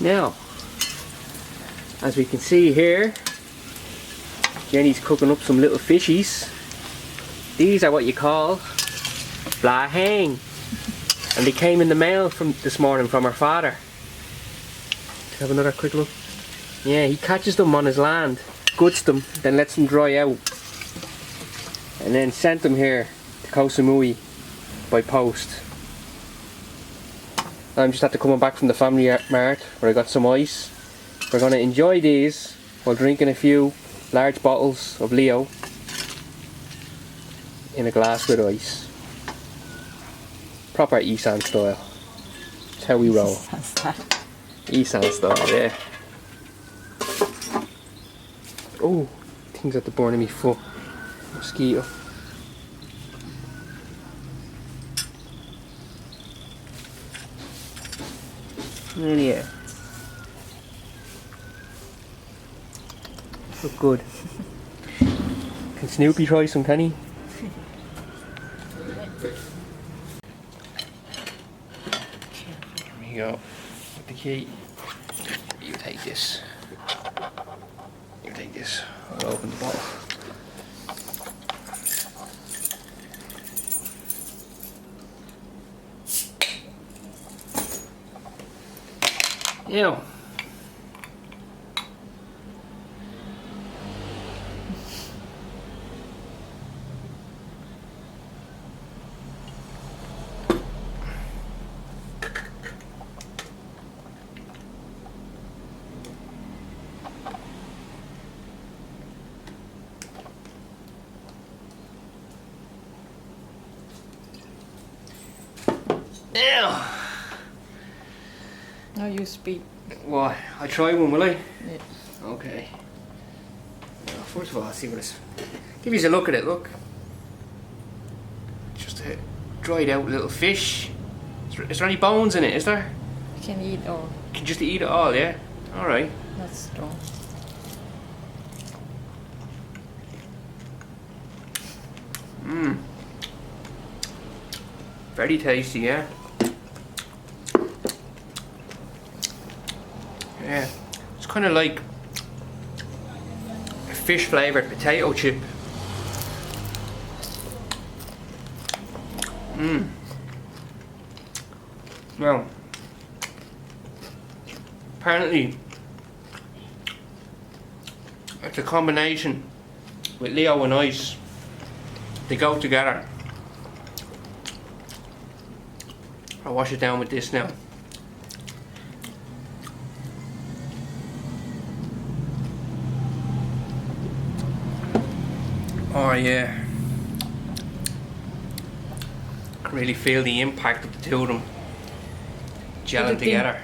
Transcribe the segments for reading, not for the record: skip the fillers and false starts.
Now, as we can see here, Jenny's cooking up some little fishies. These are what you call Blaa Heng, and they came in the mail from this morning from her father. Let's have another quick look. Yeah, he catches them on his land, guts them, then lets them dry out, and then sent them here to Koh Samui by post. I'm just after coming back from the family mart where I got some ice. We're going to enjoy these while drinking a few large bottles of Leo in a glass with ice. Proper Isaan style. That's how we roll. Isaan style, yeah. Oh, things at the bottom of my foot. Mosquito. Yeah. Look good. Can Snoopy try some, can he? Here we go. With the key. You take this. You take this. I'll open the bottle. Ew. Ew. Now you speak. Why? I try one, will I? Yeah. Okay. Well, first of all, I'll see what it's. Give you a look at it, look. Just a dried out little fish. Is there any bones in it, is there? You can eat all. You can just eat it all, yeah? Alright. That's strong. Mmm. Very tasty, yeah? Yeah. It's kind of like a fish flavoured potato chip. Mmm. Well, apparently it's a combination with Leo and ice. They go together. I'll wash it down with this now. Oh yeah. I can really feel the impact of the two of them gelling together.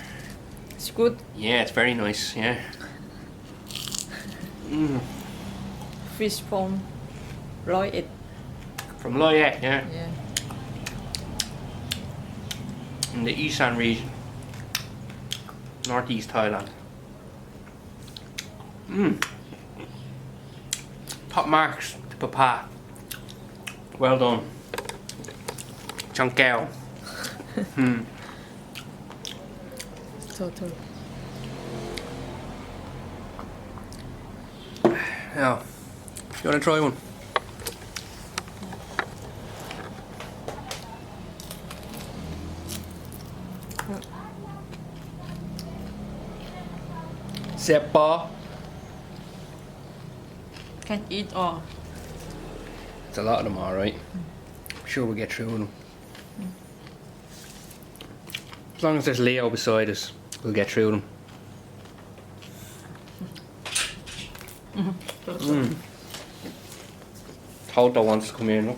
It's good. Yeah, it's very nice, yeah. Mm. Fish from Loy. From Loy, yeah. Yeah. In the Isaan region. Northeast Thailand. Mmm. Top marks to Papa. Well done. Chunkao. Hmm. Total. Now, you want to try one? Seppa. Can eat all. It's a lot of them, alright. I'm sure we'll get through them. As long as there's Leo beside us, we'll get through them. Mm. Toto wants to come in, look.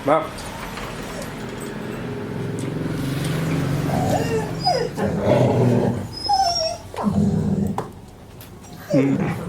Wow. Mm.